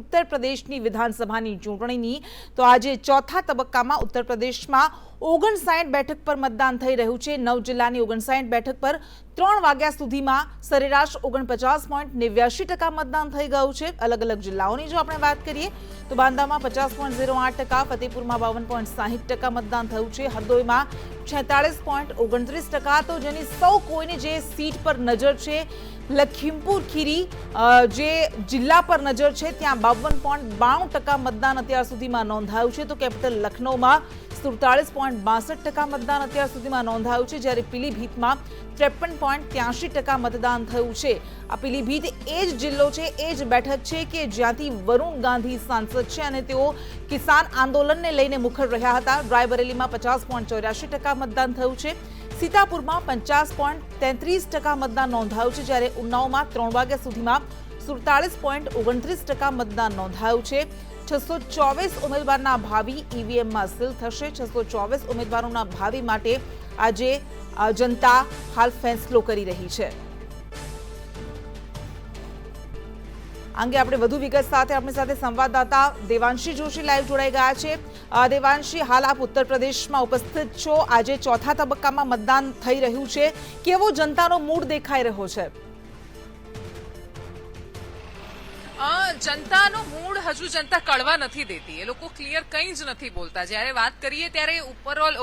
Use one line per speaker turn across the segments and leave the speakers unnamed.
ઉત્તર પ્રદેશની વિધાનસભાની ચૂંટણીની। તો આજે ચોથા તબક્કામાં ઉત્તર પ્રદેશમાં 59 બેઠક પર મતદાન થઈ રહ્યું છે। 9 જિલ્લાની 59 બેઠક પર 3 વાગ્યા સુધીમાં સરેરાશ 49.89% મતદાન થઈ ગયું છે। અલગ અલગ જિલ્લાઓની જો આપણે વાત કરીએ તો બાંદામાં 50.08%, ફતેપુરમાં 52.60% મતદાન થયું છે, હરદોઈમાં 46.29%। તો જેની સૌ કોઈની જે સીટ પર નજર છે, લખીમપુર ખીરી જે જિલ્લા પર નજર છે, ત્યાં 52.92% મતદાન અત્યાર સુધીમાં નોંધાયું છે। તો કેપિટલ લખનૌમાં 47.62% મતદાન અત્યાર સુધીમાં નોંધાયું છે, જ્યારે પીલીભીતમાં 53.83% મતદાન થયું છે। આ પીલીભીત એ જ જિલ્લો છે, એ જ બેઠક છે કે જ્યાંથી વરુણ ગાંધી સાંસદ છે અને તેઓ કિસાન આંદોલનને લઈને મુખર રહ્યા હતા। રાયબરેલીમાં 50.84% મતદાન થયું છે, સીતાપુરમાં 50.33% મતદાન નોંધાયું છે, જ્યારે ઉન્નાવમાં 3 વાગ્યા સુધીમાં 47.29% મતદાન નોંધાયું છે। 624 ઉમેદવારના ભાવિ ઈવીએમમાં સીલ થશે। 624 ઉમેદવારોના ભાવિ માટે આજે જનતા હાલ ફેસલો કરી રહી છે। અંગે આપણે વધુ વિગત સાથે આપણી સાથે સંવાદદાતા દેવાંશી જોશી લાઈવ જોડાઈ ગયા છે। દેવાંશી, હાલ આપ ઉત્તર પ્રદેશમાં ઉપસ્થિત છો। આજે ચોથા તબક્કામાં મતદાન થઈ રહ્યું છે, કેવો જનતાનો મૂડ દેખાઈ રહ્યો છે?
જનતાનો મૂડ હજુ જનતા કળવા નથી દેતી, એ લોકો ક્લિયર કંઈ જ નથી બોલતા। જ્યારે વાત કરીએ ત્યારે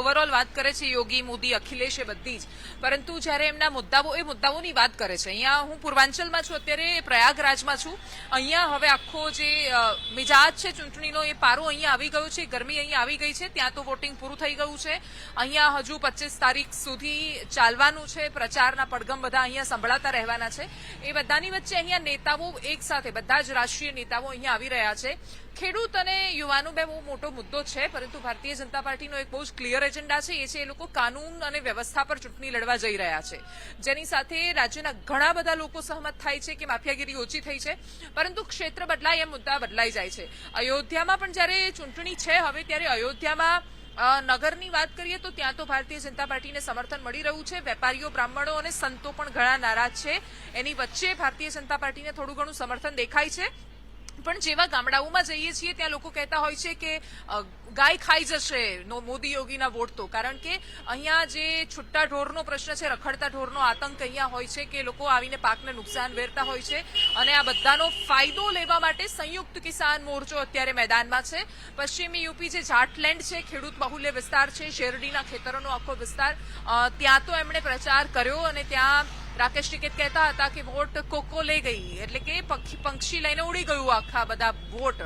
ઓવરઓલ વાત કરે છે યોગી, મોદી, અખિલેશ, એ બધી જ, પરંતુ જ્યારે એમના મુદ્દાઓની વાત કરે છે। અહીંયા હું પૂર્વાંચલમાં છું, અત્યારે પ્રયાગરાજમાં છું। અહીંયા હવે આખો જે મિજાજ છે ચૂંટણીનો, એ પારો અહીંયા આવી ગયો છે, ગરમી અહીંયા આવી ગઈ છે। ત્યાં તો વોટિંગ પૂરું થઈ ગયું છે, અહીંયા હજુ 25 તારીખ સુધી ચાલવાનું છે, પ્રચારના પડઘમ બધા અહીંયા સંભળાતા રહેવાના છે। એ બધાની વચ્ચે અહીંયા નેતાઓ એક સાથે, બધા જ રાષ્ટ્રીય નેતાઓ અહીંયા આવી રહ્યા છે। ખેડૂત અને યુવાનો બે બહુ મોટો મુદ્દો છે, પરંતુ ભારતીય જનતા પાર્ટીનો એક બહુ જ ક્લિયર એજન્ડા છે, એ છે એ લોકો કાનૂન અને વ્યવસ્થા પર ચૂંટણી લડવા જઈ રહ્યા છે, જેની સાથે રાજ્યના ઘણા બધા લોકો સહમત થાય છે કે માફિયાગીરી ઓછી થઈ છે, પરંતુ ક્ષેત્ર બદલાય એમ મુદ્દા બદલાઈ જાય છે। અયોધ્યામાં પણ જ્યારે ચૂંટણી છે હવે, ત્યારે અયોધ્યામાં નગરની વાત કરીએ તો ત્યાં તો ભારતીય જનતા પાર્ટીને સમર્થન મળી રહ્યું છે। વેપારીઓ, બ્રાહ્મણો અને સંતો પણ ઘણા નારાજ છે, એની વચ્ચે ભારતીય જનતા પાર્ટીને થોડું ઘણું સમર્થન દેખાય છે। પણ જેવા ગામડાઓમાં જઈએ છીએ ત્યાં લોકો કહેતા હોય છે કે ગાય ખાઈ જશે મોદી યોગીના વોટ તો, કારણ કે અહીંયા જે છૂટા ઢોરનો પ્રશ્ન છે, રખડતા ઢોરનો આતંક અહીંયા હોય છે કે લોકો આવીને પાકને નુકસાન વેરતા હોય છે, અને આ બધાનો ફાયદો લેવા માટે સંયુક્ત કિસાન મોરચો અત્યારે મેદાનમાં છે। પશ્ચિમી યુપી જે જાટલેન્ડ છે, ખેડૂત બાહુલ્ય વિસ્તાર છે, શેરડીના ખેતરોનો આખો વિસ્તાર, ત્યાં તો એમણે પ્રચાર કર્યો અને ત્યાં રાકેશ ટિકિત કહેતા હતા કે વોટ કોકો લઈ ગઈ, એટલે કે પંક્ષી લઈને ઉડી ગયું આખા બધા વોટ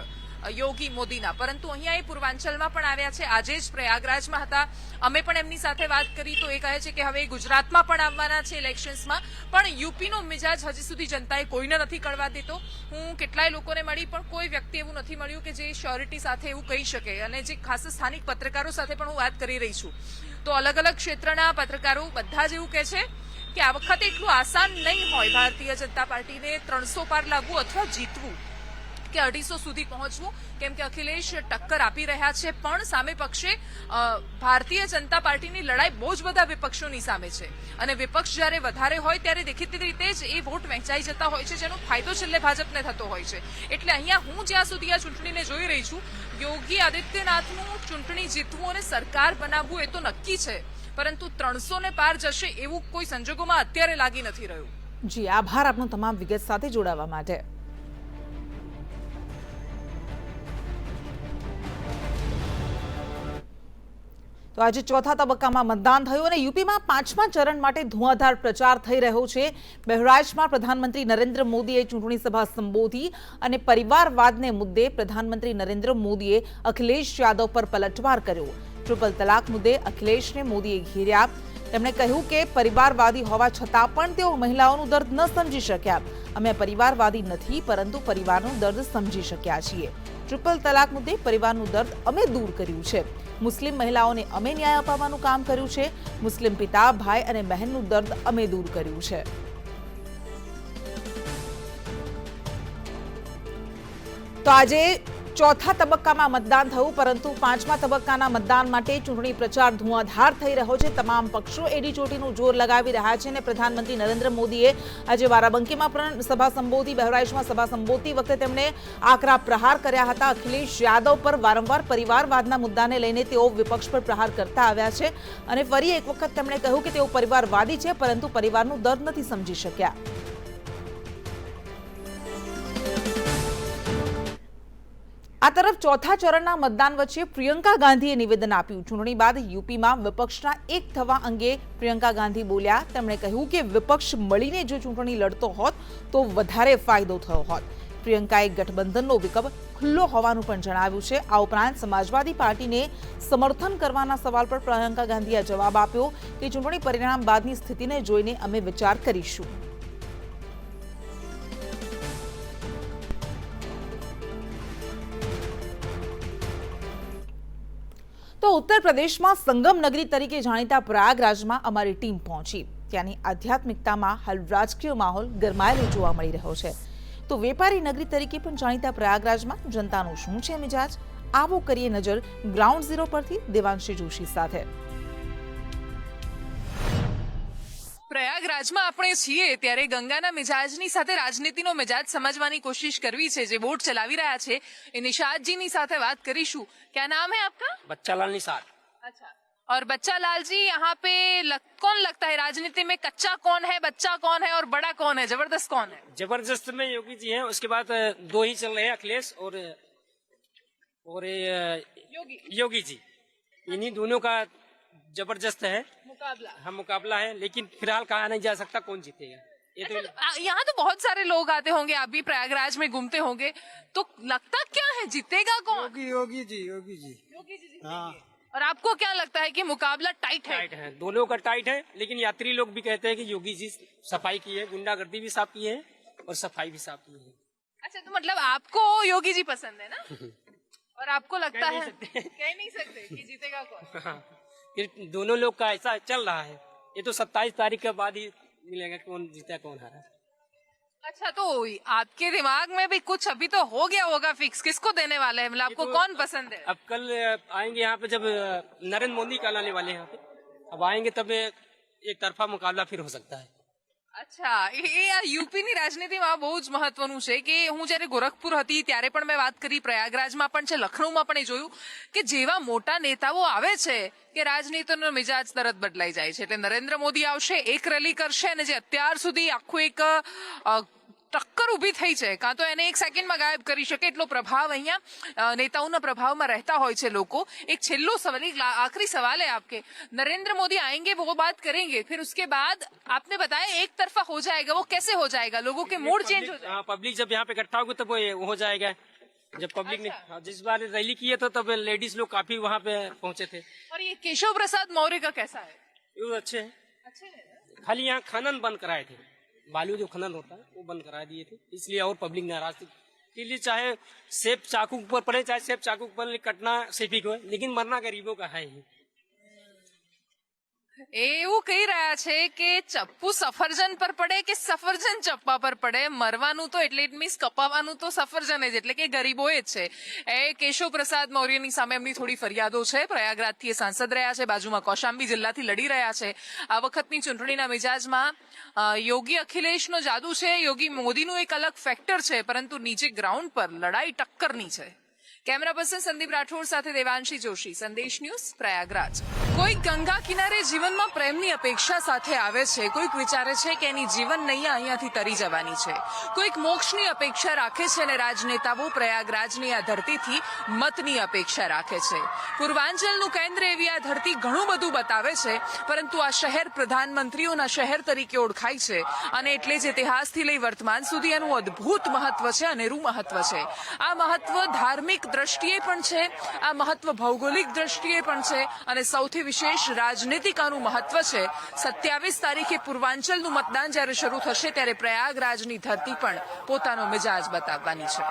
યોગી મોદીના। પરંતુ અહીંયા એ પૂર્વાંચલમાં પણ આવ્યા છે, આજે જ પ્રયાગરાજમાં હતા, અમે પણ એમની સાથે વાત કરી તો એ કહે છે કે હવે ગુજરાતમાં પણ આવવાના છે ઇલેક્શન્સમાં, પણ યુપીનો મિજાજ હજી સુધી જનતાએ કોઈને નથી કળવા દેતો। હું કેટલાય લોકોને મળી, પણ કોઈ વ્યક્તિ એવું નથી મળ્યું કે જે શ્યોરિટી સાથે એવું કહી શકે, અને જે ખાસ સ્થાનિક પત્રકારો સાથે પણ હું વાત કરી રહી છું તો અલગ અલગ ક્ષેત્રના પત્રકારો બધા જ એવું કહે છે કે આ વખતે એટલું આસાન નહીં હોય ભારતીય જનતા પાર્ટીને 300 પાર લાવવું અથવા જીતવું કે 250 સુધી પહોંચવું, કેમ કે અખિલેશ ટક્કર આપી રહ્યા છે, પણ સામે પક્ષે ભારતીય જનતા પાર્ટીની લડાઈ બહુ જ બધા વિપક્ષોની સામે છે, અને વિપક્ષ જ્યારે વધારે હોય ત્યારે દેખીતી રીતે જ એ વોટ વહેંચાઈ જતા હોય છે, જેનો ફાયદો છેલ્લે ભાજપને થતો હોય છે। એટલે અહીંયા હું જ્યાં સુધી આ ચૂંટણીને જોઈ રહી છું, યોગી આદિત્યનાથનું ચૂંટણી જીતવું અને સરકાર બનાવવું એ તો નક્કી છે, પરંતુ 300 ને પાર જશે એવું કોઈ સંજોગોમાં અત્યારે લાગી નથી રહ્યું।
જી, આભાર આપનો તમામ વિગત સાથે જોડાવા માટે। તો આજે ચોથા તબક્કામાં મતદાન થયું અને યુપીમાં 5મા ચરણ માટે ધુઆધાર પ્રચાર થઈ રહ્યો છે। બહરાઇચમાં પ્રધાનમંત્રી નરેન્દ્ર મોદીએ ચૂંટણી સભા સંબોધી અને પરિવારવાદને મુદ્દે પ્રધાનમંત્રી નરેન્દ્ર મોદીએ અખિલેશ યાદવ પર પલટવાર કર્યો। ટ્રિપલ તલાક મુદ્દે અખિલેશને મોદીએ ઘેર્યા। તેમણે કહ્યું કે પરિવારવાદી હોવા છતાં પણ તેઓ મહિલાઓનું દર્દ ન સમજી શક્યા। અમે પરિવારવાદી નથી, પરંતુ પરિવારનું દર્દ સમજી શક્યા છીએ। ટ્રિપલ તલાક મુદ્દે પરિવારનું દર્દ અમે દૂર કર્યું છે। મુસ્લિમ મહિલાઓને અમે ન્યાય અપાવવાનું કામ કર્યું છે। મુસ્લિમ પિતા, ભાઈ અને બહેનનું દર્દ અમે દૂર કર્યું છે। તો આજે ચોથા તબક્કામાં મતદાન થયું, પરંતુ પાંચમા તબક્કાના મતદાન માટે ચૂંટણી પ્રચાર ધુઆંધાર થઈ રહ્યો છે. તમામ પક્ષો એડી ચોટીનું જોર લગાવી રહ્યા છે અને પ્રધાનમંત્રી નરેન્દ્ર મોદીએ આજે બારાબંકીમાં પણ સભા સંબોધી. બહરાઇચમાં સભા સંબોધતી વખતે તેમણે આકરા પ્રહાર કર્યા હતા. અખિલેશ યાદવ પર વારંવાર પરિવારવાદના મુદ્દાને લઈને તેઓ વિપક્ષ પર પ્રહાર કરતા આવ્યા છે અને ફરી એક વખત તેમણે કહ્યું કે તેઓ પરિવારવાદી છે, પરંતુ પરિવારનું દર્દ નથી સમજી શક્યા. આ તરફ ચોથા ચરણના મતદાન વચ્ચે પ્રિયંકા ગાંધીએ નિવેદન આપ્યું. ચૂંટણી બાદ યુપીમાં વિપક્ષના એક થવા અંગે પ્રિયંકા ગાંધી બોલ્યા. તેમણે કહ્યું કે વિપક્ષ મળીને જો ચૂંટણી લડતો હોત તો વધારે ફાયદો થયો હોત. પ્રિયંકાએ ગઠબંધનનો વિકલ્પ ખુલ્લો હોવાનું પણ જણાવ્યું છે. આ ઉપરાંત સમાજવાદી પાર્ટીને સમર્થન કરવાના સવાલ પર પ્રિયંકા ગાંધીએ જવાબ આપ્યો કે ચૂંટણી પરિણામ બાદની સ્થિતિને જોઈને અમે વિચાર કરીશું. તો ઉત્તર પ્રદેશમાં સંગમ નગરી તરીકે જાણીતા પ્રયાગરાજમાં અમારી ટીમ પહોંચી. ત્યાંની આધ્યાત્મિકતામાં હાલ રાજકીય માહોલ ગરમાયેલો જોવા મળી રહ્યો છે. તો વેપારી નગરી તરીકે પણ જાણીતા પ્રયાગરાજમાં જનતાનું શું છે મિજાજ? આવો કરીએ નજર ગ્રાઉન્ડ ઝીરો પરથી દેવાંશી જોશી સાથે.
પ્રયાગરાજમાં આપણે છીએ ત્યારે ગંગાના મિજાજની સાથે રાજનીતિનો મિજાજ સમજવાની કોશિશ કરવી છે. જે બોટ ચલાવી રહ્યા છે એ નિષાદજીની સાથે વાત કરીશું. क्या नाम है आपका?
बच्चालाल निषाद।
अच्छा, और बच्चा लाल जी यहाँ पे कौन लगता है राजनीति में कच्चा कौन है, बच्चा कौन है और बड़ा कौन है, जबरदस्त कौन है?
जबरदस्त में योगी जी हैं, उसके बाद दो ही चल रहे हैं, अखिलेश और योगी जी। इन्हीं दोनों का जबरदस्त है
मुकाबला।
हाँ, मुकाबला है, लेकिन फिलहाल कहा नहीं जा सकता कौन जीतेगा। ये तो
यहाँ तो बहुत सारे लोग आते होंगे, आप भी प्रयागराज में घूमते होंगे, तो लगता क्या है जीतेगा कौन?
योगी जी हाँ।
और आपको क्या लगता है कि मुकाबला टाइट है?
दोनों का टाइट है, लेकिन यात्री लोग भी कहते हैं कि योगी जी सफाई की है, गुंडागर्दी भी साफ की है और सफाई भी साफ की है।
अच्छा, तो मतलब आपको योगी जी पसंद है ना? और आपको लगता है कह नहीं सकते कि जीतेगा कौन?
हाँ, फिर दोनों लोग का ऐसा चल रहा है, ये तो 27 तारीख के बाद ही मिलेगा कौन जीता कौन हारा।
अच्छा, तो आपके दिमाग में भी कुछ अभी तो हो गया होगा फिक्स, किसको देने वाले हैं, मतलब आपको
तो
कौन पसंद है?
अब कल आएंगे यहाँ पे, जब नरेंद्र मोदी कल आने वाले हैं यहाँ पे, अब आएंगे तब एक तरफा मुकाबला फिर हो सकता है।
અચ્છા, એ આ યુપીની રાજનીતિમાં બહુ જ મહત્વનું છે કે હું જ્યારે ગોરખપુર હતી ત્યારે પણ મેં વાત કરી, પ્રયાગરાજમાં પણ છે, લખનૌમાં પણ એ જોયું કે જેવા મોટા નેતાઓ આવે છે કે રાજનીતિનો મિજાજ તરત બદલાઈ જાય છે. એટલે નરેન્દ્ર મોદી આવશે, એક રેલી કરશે અને જે અત્યાર સુધી આખું એક ટક્કર ઊભી થઈ છે, કાં તો એને એક સેકન્ડમાં ગાયબ કરી શકે એટલો પ્રભાવ અહીંયા નેતાઓના પ્રભાવમાં રહેતા હોય છે લોકો. એક છેલ્લો સવાલ, એક आखिरी सवाल है आपके, नरेंद्र मोदी आएंगे वो बात करेंगे, फिर उसके बाद आपने बताया एक तरफा हो जाएगा, वो कैसे हो जाएगा? लोगों के मूड चेंज हो जाएगा?
पब्लिक जब यहाँ पे इकट्ठा होगी तब वो हो जाएगा। जब पब्लिक ने जिस बार रैली की है तो तब लेडीज लोग काफी वहाँ पे पहुंचे थे।
और ये केशव प्रसाद मौर्य का कैसा है?
ये अच्छे है,
अच्छे है ना?
खाली यहाँ खनन बंद कराए थे, बालू जो खनन होता है वो बंद करा दिए थे, इसलिए और पब्लिक नाराज थी। इसलिए चाहे सेब चाकू पर पड़े, चाहे सेब चाकू पर कटना सेफी को है, लेकिन मरना गरीबों का है ही।
એવું કહી રહ્યા છે કે ચપ્પુ સફરજન પર પડે કે સફરજન ચપ્પા પર પડે, મરવાનું તો એટલે ઇટ મીન્સ કપાવાનું તો સફરજન જ, એટલે કે ગરીબો જ છે. એ કેશવ પ્રસાદ મૌર્યની સામે એમની થોડી ફરિયાદો છે. પ્રયાગરાજથી એ સાંસદ રહ્યા છે, બાજુમાં કૌશાંબી જિલ્લાથી લડી રહ્યા છે. આ વખતની ચૂંટણીના મિજાજમાં યોગી અખિલેશનો જાદુ છે, યોગી મોદીનું એક અલગ ફેક્ટર છે, પરંતુ નીચે ગ્રાઉન્ડ પર લડાઈ ટક્કરની છે. कैमरा पर्सन संदीप राठौर સાથે દેવાંશી જોશી, સંદેશ ન્યૂઝ, પ્રયાગરાજ. કોઈક ગંગા કિનારે જીવનમાં પ્રેમની અપેક્ષા સાથે આવે છે, કોઈક વિચારે છે કે એની જીવન નૈયા અહીંયાથી તરી જવાની છે, કોઈક મોક્ષની અપેક્ષા રાખે છે અને રાજનેતાઓ પ્રયાગરાજની આ ધરતીથી મતની અપેક્ષા રાખે છે. પૂર્વાંચલનું કેન્દ્ર એવી આ ધરતી ઘણું બધું બતાવે છે, પરંતુ આ શહેર પ્રધાનમંત્રીઓના શહેર તરીકે ઓળખાય છે અને એટલે જ ઇતિહાસથી લઈ વર્તમાન સુધી એનું અદ્ભુત મહત્વ છે, અનેરું મહત્વ છે. આ મહત્વ ધાર્મિક દ્રષ્ટિએ પણ છે, આ મહત્વ ભૌગોલિક દ્રષ્ટિએ પણ છે અને સૌથી વિશેષ રાજનીતિક આનું મહત્વ છે. 27 તારીખે પૂર્વાંચલનું મતદાન જ્યારે શરૂ થશે ત્યારે પ્રયાગરાજની ધરતી પણ પોતાનો મિજાજ બતાવવાની છે.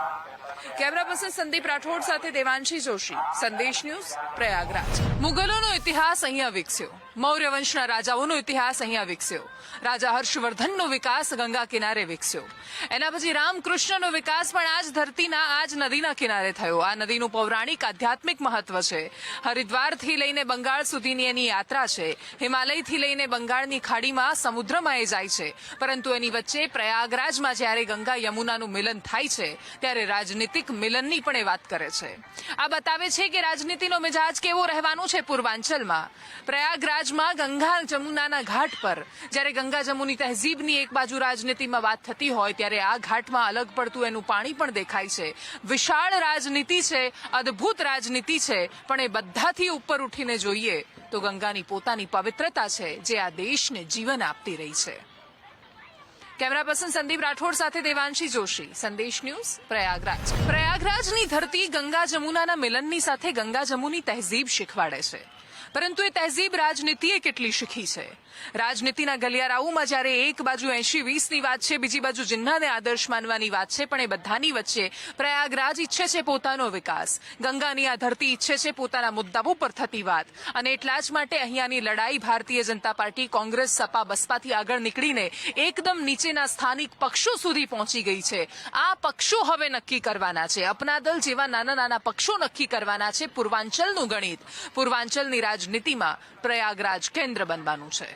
कैमरा पर्सन संदीप राठौड़ साथे देवांशी जोशी, संदेश न्यूज, प्रयागराज। मुगलोनो इतिहास अहींया विकस्यो, मौर्य वंशना राजाओनो इतिहास अहींया विकस्यो, राजा हर्षवर्धनનો વિકાસ ગંગા કિનારે વિકસ્યો, એના પછી રામકૃષ્ણનો વિકાસ પણ આ જ ધરતીના આ જ નદીના કિનારે થયો। આ નદીનું પૌરાણિક આધ્યાત્મિક મહત્વ છે। હરિદ્વારથી લઈને બંગાળ સુધીની એની યાત્રા છે। હિમાલયથી લઈને બંગાળની ખાડીમાં સમુદ્રમાં એ જાય છે, પરંતુ એની વચ્ચે પ્રયાગરાજમાં જ્યારે ગંગા યમુનાનું મિલન થાય છે ત્યારે રાજનીતિક મિલનની પણ એ વાત કરે છે। આ બતાવે છે કે રાજનીતિનો મિજાજ કેવો રહેવાનો છે પૂર્વાંચલમાં। પ્રયાગરાજમાં ગંગા જમુનાના ઘાટ પર જ્યારે ગંગા જમુની તહેઝીબની એક બાજુ રાજનીતિમાં વાત થતી હોય ત્યારે આ ઘાટમાં અલગ પડતું એનું પાણી પણ દેખાય છે। વિશાળ રાજનીતિ છે, અદ્ભુત રાજનીતિ છે, પણ એ બધાથી ઉપર ઉઠીને જોઈએ તો ગંગાની પોતાની પવિત્રતા છે જે આ દેશને જીવન આપતી રહી છે। कैमरा पर्सन संदीप राठौड़ साथे देवांशी जोशी, संदेश न्यूज, प्रयागराज। प्रयागराजની ધરતી ગંગા જમુનાના મિલનની સાથે ગંગા જમુની તહેઝીબ શીખવાડે છે, પરંતુ એ તહેઝીબ રાજનીતિએ કેટલી શીખી છે। રાજનીતિના ગલિયારાઓમાં જ્યારે એક બાજુ 80-20ની વાત છે, બીજી બાજુ જિન્નાને આદર્શ માનવાની વાત છે, પણ એ બધાની વચ્ચે પ્રયાગરાજ ઈચ્છે છે પોતાનો વિકાસ, ગંગાની આ ધરતી ઈચ્છે છે પોતાના મુદ્દાઓ પર થતી વાત, અને એટલા જ માટે અહીંયાની લડાઈ ભારતીય જનતા પાર્ટી, કોંગ્રેસ, સપા, બસપાથી આગળ નીકળીને એકદમ નીચેના સ્થાનિક પક્ષો સુધી પહોંચી ગઈ છે। આ પક્ષો હવે નક્કી કરવાના છે, અપનાદલ જેવા નાના નાના પક્ષો નક્કી કરવાના છે પૂર્વાંચલનું ગણિત। પૂર્વાંચલની રાજનીતિમાં પ્રયાગરાજ કેન્દ્ર બનવાનું છે।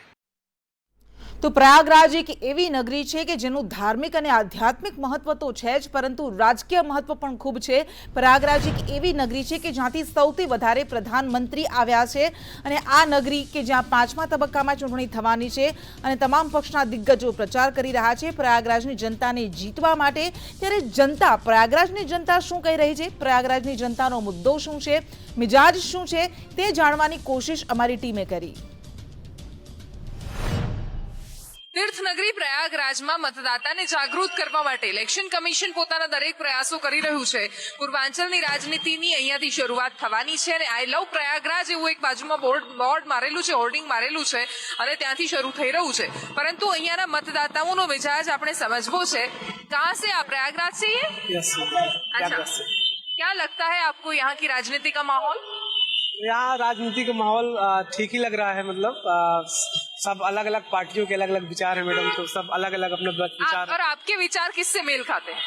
તો પ્રયાગરાજ એક એવી નગરી છે કે જેનું ધાર્મિક અને આધ્યાત્મિક મહત્વ તો છે જ, પરંતુ રાજકીય મહત્વ પણ ખૂબ છે। પ્રયાગરાજ એક એવી નગરી છે કે જ્યાંથી સૌથી વધારે પ્રધાનમંત્રી આવ્યા છે, અને આ નગરી કે જ્યાં 5મા તબક્કામાં ચૂંટણી થવાની છે અને તમામ પક્ષના દિગ્ગજો પ્રચાર કરી રહ્યા છે પ્રયાગરાજની જનતાને જીતવા માટે। ત્યારે જનતા, પ્રયાગરાજની જનતા શું કહી રહી છે, પ્રયાગરાજની જનતાનો મુદ્દો શું છે, મિજાજ શું છે, તે જાણવાની કોશિશ અમારી ટીમે કરી।
તીર્થનગરી પ્રયાગરાજમાં મતદાતાને જાગૃત કરવા માટે ઇલેક્શન કમિશન પોતાના દરેક પ્રયાસો કરી રહ્યું છે। પૂર્વાંચલની રાજનીતિની અહીંયાથી શરૂઆત થવાની છે અને આઈ લવ પ્રયાગરાજ એવું એક બાજુમાં બોર્ડ મારેલું છે, હોર્ડિંગ મારેલું છે, અને ત્યાંથી શરૂ થઈ રહ્યું છે, પરંતુ અહીંયાના મતદાતાઓનો મિજાજ આપણે સમજવો છે। કહાં સે આપ, प्रयागराज से ही? अच्छा, क्या लगता है आपको यहाँ की राजनीति का माहौल?
यहाँ राजनीति का माहौल ठीक ही लग रहा है। मतलब सब अलग अलग पार्टियों के अलग अलग विचार है मैडम, तो सब अलग अलग अपने विचार।
और आपके विचार किससे मेल खाते हैं?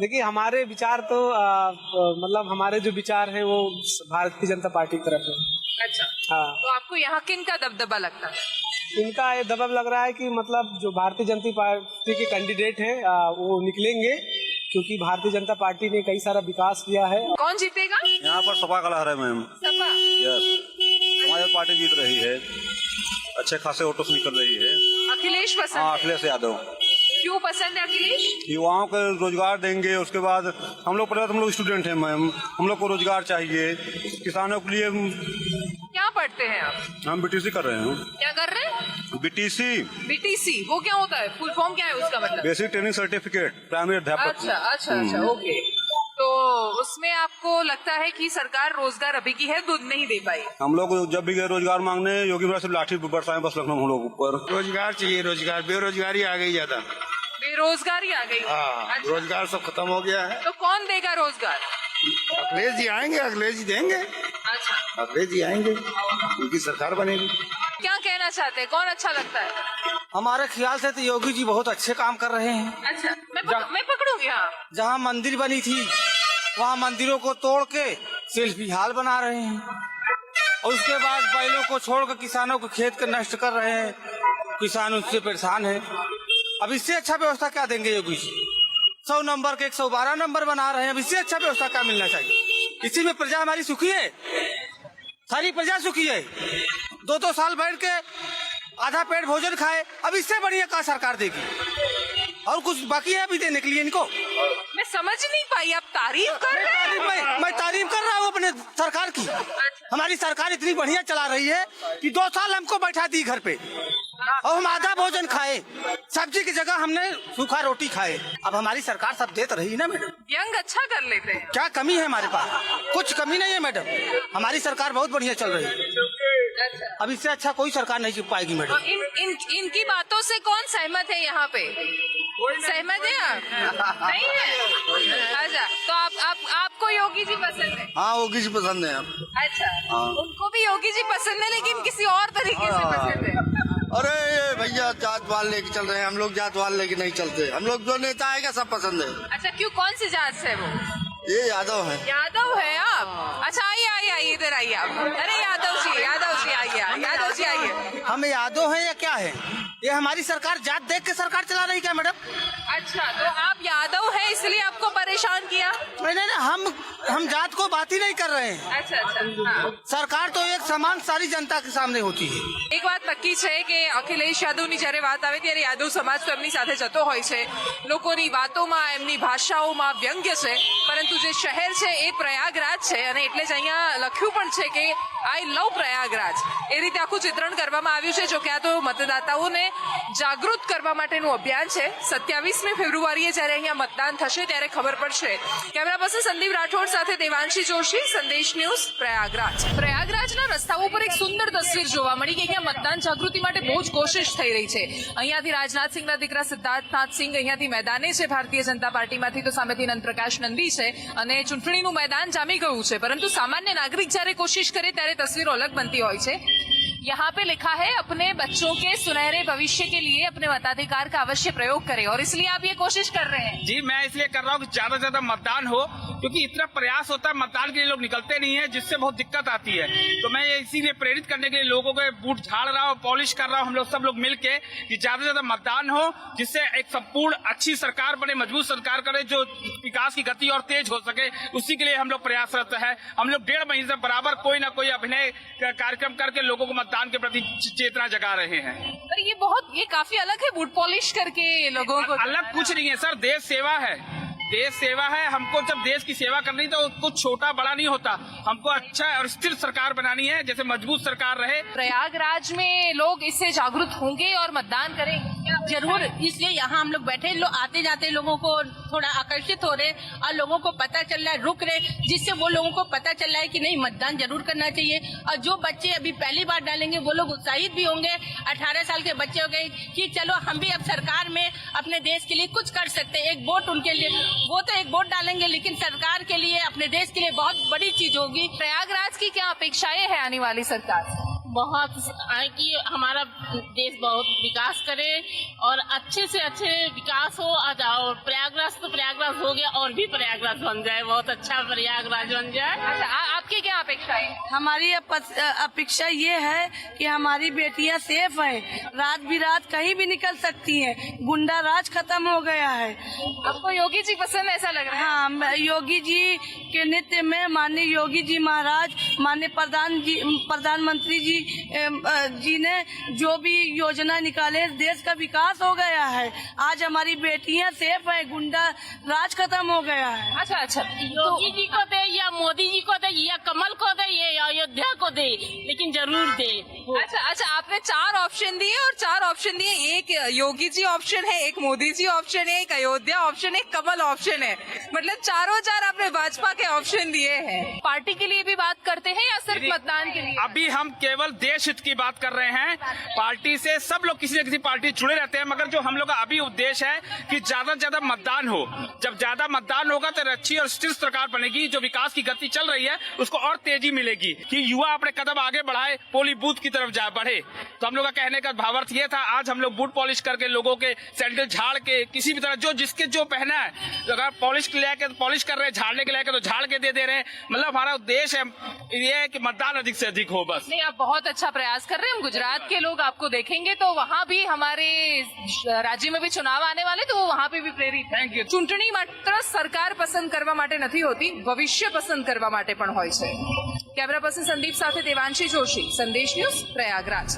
देखिए हमारे विचार तो मतलब हमारे जो विचार है वो भारतीय जनता पार्टी की तरफ है।
अच्छा,
हाँ।
तो आपको यहाँ किन का दबदबा लगता है?
इनका ये दबाव लग रहा है कि मतलब जो भारतीय जनता पार्टी के कैंडिडेट है वो निकलेंगे, क्योंकि भारतीय जनता पार्टी ने कई सारा विकास किया है।
कौन जीतेगा?
यहाँ पर सपा का लहर है मैम।
सपा?
यस, हमारी पार्टी जीत रही है, अच्छे खासे वोटों से निकल रही है।
अखिलेश पसंद
हाँ,
है?
अखिलेश यादव।
क्यों पसंद है अखिलेश?
युवाओं को रोजगार देंगे, उसके बाद हम लोग पहले तो हम लोग स्टूडेंट हैं मैम, हम लोग को रोजगार चाहिए, किसानों के लिए।
क्या पढ़ते हैं आप?
हम बीटीसी कर रहे हैं।
क्या कर रहे हैं?
बीटीसी,
बीटीसी वो क्या होता है? फुल फॉर्म क्या है उसका मतलब?
बेसिक ट्रेनिंग सर्टिफिकेट, प्राइमरी अध्यापक।
अच्छा अच्छा अच्छा, ओके। तो उसमें आपको लगता है कि सरकार रोजगार अभी की है, दूध नहीं दे पाई?
हम लोग जब भी गए रोजगार मांगने, योगी महाराज से लाठी बरसाए बस लखनऊ हम लोग ऊपर।
रोजगार चाहिए, रोजगार, बेरोजगारी आ गई ज्यादा।
बेरोजगारी आ गई?
हाँ,
अच्छा।
रोजगार सब खत्म हो गया है।
तो कौन देगा रोजगार?
अखिलेश जी आएंगे, अखिलेश जी देंगे,
अच्छा,
अखिलेश जी आएंगे, उनकी सरकार बनेगी।
क्या कहना चाहते हैं, कौन अच्छा लगता है?
हमारे ख्याल से तो योगी जी बहुत अच्छे काम कर रहे हैं।
अच्छा, मैं पकड़ूंगी। हाँ,
जहाँ मंदिर बनी थी वहाँ मंदिरों को तोड़ के सेल्फी हाल बना रहे हैं, और उसके बाद बैलों को छोड़कर किसानों को खेत को नष्ट कर रहे हैं, किसान उससे परेशान है। अब इससे अच्छा व्यवस्था क्या देंगे योगी जी? 100 नंबर के 112 नंबर बना रहे हैं, अब इससे अच्छा व्यवस्था क्या मिलना चाहिए? इसी में प्रजा हमारी सुखी है, सारी प्रजा सुखी है। 2-2 साल बैठ के आधा पेट भोजन खाए, अब इससे बढ़िया क्या सरकार देगी? और कुछ बाकी है अभी देने के लिए इनको?
मैं समझ नहीं पाई, आप तारीफ कर रहे हैं?
मैं तारीफ कर रहा हूँ अपने सरकार की। हमारी सरकार इतनी बढ़िया चला रही है कि 2 साल हमको बैठा दी घर पे, और हम आधा भोजन खाए, सब्जी की जगह हमने सूखा रोटी खाए। अब हमारी सरकार सब देते रही ना मैडम।
यंग अच्छा कर लेते हैं।
क्या कमी है हमारे पास? कुछ कमी नहीं है मैडम, हमारी सरकार बहुत बढ़िया चल रही है। अब इससे अच्छा कोई सरकार नहीं चल पाएगी मैडम।
इनकी बातों से कौन सहमत है यहाँ पे? सहमत है आप? नहीं है? अच्छा, तो आपको योगी जी पसंद है?
हाँ वो किसी पसंद है आप।
अच्छा,
हाँ।
उनको भी योगी जी पसंद है, लेकिन किसी और तरीके से पसंद है।
अरे ये भैया जात वाल लेके चल रहे हैं, हम लोग जात वाल लेके नहीं चलते, हम लोग जो नेता आएगा सब पसंद है।
अच्छा, क्यों, कौन सी जात से है वो?
ये यादव है।
यादव है आप? अच्छा, आइए इधर आइए आप। अरे यादव जी आइए, यादव जी आइए।
हम यादव हैं या क्या है? ये हमारी सरकार जात देख के सरकार चला रही क्या मैडम?
अच्छा, तो आप यादव हैं इसलिए आपको परेशान किया?
नहीं, हम जात को बात ही नहीं कर रहे हैं।
अच्छा, हाँ।
सरकार तो एक समान सारी जनता के सामने होती है।
એક વાત નક્કી છે કે અખિલેશ યાદવની જ્યારે વાત આવે ત્યારે યાદવ સમાજ તો એમની સાથે જતો હોય છે, લોકોની વાતોમાં, એમની ભાષાઓમાં વ્યંગ્ય છે, પરંતુ જે શહેર છે એ પ્રયાગરાજ છે અને એટલે જ અહીંયા લખ્યું પણ છે કે આઈ લવ પ્રયાગરાજ. એ રીતે આખું ચિત્રણ કરવામાં આવ્યું છે. જો કે આ તો મતદાતાઓને જાગૃત કરવા માટેનું અભિયાન છે. 27મી ફેબ્રુઆરીએ જ્યારે અહીંયા મતદાન થશે ત્યારે ખબર પડશે. કેમેરા પર્સન સંદીપ રાઠોડ સાથે દેવાંશી જોશી, સંદેશ ન્યૂઝ, પ્રયાગરાજ. પ્રયાગરાજના રસ્તાઓ પર એક સુંદર તસવીર જોવા મળી કે અહીંયા મતદાન જાગૃતિ માટે બહુ જ કોશિશ થઈ રહી છે. અહીંયાથી રાજનાથસિંહના દીકરા સિદ્ધાર્થનાથસિંહ અહીંયાથી મેદાને છે ભારતીય જનતા પાર્ટીમાંથી, તો સામેથી નંદપ્રકાશ નંદી છે અને ચૂંટણીનું मैदान जामी गયું છે. પરંતુ सामान्य नागरिक જ્યારે कोशिश करे ત્યારે तस्वीरों अलग बनती હોય છે. यहाँ पे लिखा है अपने बच्चों के सुनहरे भविष्य के लिए अपने मताधिकार का अवश्य प्रयोग करें, और इसलिए आप ये कोशिश कर रहे हैं?
जी, मैं इसलिए कर रहा हूँ कि ज्यादा से ज्यादा मतदान हो, क्योंकि इतना प्रयास होता है मतदान के लिए, लोग निकलते नहीं है, जिससे बहुत दिक्कत आती है. तो मैं ये इसीलिए प्रेरित करने के लिए लोगों के बूट झाड़ रहा हूँ, पॉलिश कर रहा हूँ, हम लोग सब लोग मिलके कि ज्यादा से ज्यादा मतदान हो, जिससे एक संपूर्ण अच्छी सरकार बने, मजबूत सरकार करे, जो विकास की गति और तेज हो सके. उसी के लिए हम लोग प्रयासरत है. हम लोग 1.5 महीने से बराबर कोई ना कोई अभिनय कार्यक्रम करके लोगों को मतदान के प्रति चेतना जगा रहे हैं.
पर ये काफी अलग है, बूट पॉलिश करके लोगों को.
अलग कुछ नहीं है सर, देश सेवा है. देश सेवा है. हमको जब देश की सेवा करनी तो कुछ छोटा बड़ा नहीं होता, हमको अच्छा और स्थिर सरकार बनानी है, जैसे मजबूत सरकार रहे.
प्रयागराज में लोग इससे जागरूक होंगे और मतदान करेंगे
जरूर. इसलिए यहाँ हम लोग बैठे, लोग आते जाते लोगों को थोड़ा आकर्षित हो रहे और लोगों को पता चल रहा है, रुक रहे, जिससे वो लोगों को पता चल रहा है कि नहीं मतदान जरूर करना चाहिए. और जो बच्चे अभी पहली बार डालेंगे वो लोग उत्साहित भी होंगे. 18 साल के बच्चे हो गए कि चलो हम भी अब सरकार में अपने देश के लिए कुछ कर सकते हैं. एक वोट उनके लिए, वो तो एक वोट डालेंगे, लेकिन सरकार के लिए, अपने देश के लिए बहुत बड़ी चीज होगी.
प्रयागराज की क्या अपेक्षाएं हैं आने वाली सरकार से?
बहुत है कि हमारा देश बहुत विकास करे और अच्छे से अच्छे विकास हो. और प्रयागराज तो प्रयागराज हो गया, और भी प्रयागराज बन जाए, बहुत अच्छा प्रयागराज बन जाए.
अच्छा, आपकी क्या अपेक्षाएं?
हमारी अपेक्षा ये है कि हमारी बेटियां सेफ हैं, रात बिरात कहीं भी निकल सकती हैं, गुंडा राज खत्म हो गया है.
आपको योगी जी पसंद ऐसा लग रहा है?
हाँ, योगी जी के नेतृत्व में माननीय योगी जी महाराज, माननीय प्रधानमंत्री जी ने जो भी योजना निकाले, देश का विकास हो गया है. आज हमारी बेटियां सेफ है, गुंडा राज खत्म हो गया है.
अच्छा,
योगी जी को दे या मोदी जी को दे या कमल को दे या अयोध्या को दे, लेकिन जरूर दे.
अच्छा, आपने 4 ऑप्शन दिए और 4 ऑप्शन दिए. एक योगी जी ऑप्शन है, एक मोदी जी ऑप्शन है, एक अयोध्या ऑप्शन है, एक कमल ऑप्शन है. मतलब चारों 4 आपने भाजपा के ऑप्शन दिए हैं. पार्टी के लिए भी बात करते हैं या सिर्फ मतदान के लिए?
अभी हम केवल देश हित की बात कर रहे हैं. पार्टी से सब लोग किसी न किसी पार्टी जुड़े रहते हैं, मगर जो हम लोग का अभी उद्देश्य है कि ज्यादा से ज्यादा मतदान हो. जब ज्यादा मतदान होगा तो अच्छी और स्थिर सरकार बनेगी. जो विकास की गति चल रही है उसको और तेजी मिलेगी, कि युवा अपने कदम आगे बढ़ाए, पोलिंग बूथ की तरफ जा बढ़े. तो हम लोग का कहने का भावार्थ ये था. आज हम लोग बूट पॉलिश करके लोगों के सैंडल झाड़ के, किसी भी तरह जो जिसके जो पहना है, अगर पॉलिश के लिए पॉलिश कर रहे हैं, झाड़ने के लिए तो झाड़ के दे रहे हैं. मतलब हमारा उद्देश्य है ये है कि मतदान अधिक से अधिक हो. बस
नहीं, आप बहुत अच्छा प्रयास कर रहे हैं. हम गुजरात के लोग आपको देखेंगे तो वहाँ भी, हमारे राज्य में भी चुनाव आने वाले, तो वो वहाँ पे भी प्रेरित.
Thank you.
ચૂંટણી માત્ર સરકાર પસંદ કરવા માટે નથી હોતી, ભવિષ્ય પસંદ કરવા માટે પણ હોય છે. કેમેરા પર્સન સંદીપ સાથે દેવાંશી જોશી, સંદેશ ન્યૂઝ, પ્રયાગરાજ.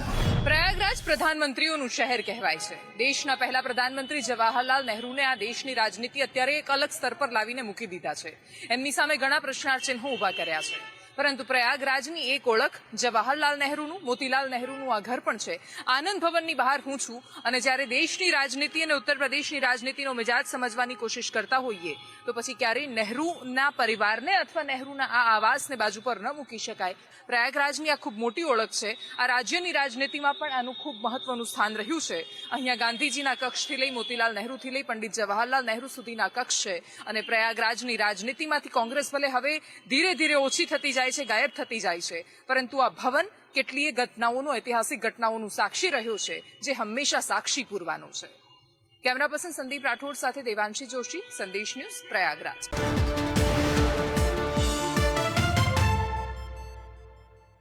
પ્રયાગરાજ પ્રધાનમંત્રીઓનું શહેર કહેવાય છે. દેશના પહેલા પ્રધાનમંત્રી જવાહરલાલ નહેરુને આ દેશની રાજનીતિ અત્યારે એક અલગ સ્તર પર લાવીને મૂકી દીધા છે. એમની સામે ઘણા પ્રશ્નાર્થ ચિહ્નો ઉભા કર્યા છે. પરંતુ પ્રયાગરાજની એક ઓળખ જવાહરલાલ નહેરુનું, મોતીલાલ નહેરુનું આ ઘર પણ છે. આનંદ ભવનની બહાર હું છું અને જ્યારે દેશની રાજનીતિ અને ઉત્તર પ્રદેશની રાજનીતિનો મિજાજ સમજવાની કોશિશ કરતા હોઈએ તો પછી ક્યારેય નહેરુના પરિવારને અથવા નહેરુના આ આવાસને બાજુ પર ન મૂકી શકાય. પ્રયાગરાજની આ ખૂબ મોટી ઓળખ છે. આ રાજ્યની રાજનીતિમાં પણ આનું ખૂબ મહત્વનું સ્થાન રહ્યું છે. અહીંયા ગાંધીજીના કક્ષથી લઈ મોતીલાલ નહેરુથી લઈ પંડિત જવાહરલાલ નહેરુ સુધીના કક્ષ છે અને પ્રયાગરાજની રાજનીતિમાંથી કોંગ્રેસ ભલે હવે ધીરે ધીરે ઓછી થતી જાય છે, ગાયબ થતી જાય છે, પરંતુ આ ભવન કેટલીય ઘટનાઓનો, ઐતિહાસિક ઘટનાઓનું સાક્ષી રહ્યો છે જે હંમેશા સાક્ષી પૂરવાનો છે. કેમેરા પર્સન સંદીપ રાઠોડ સાથે દેવાંશી જોશી, સંદેશ ન્યૂઝ, પ્રયાગરાજ.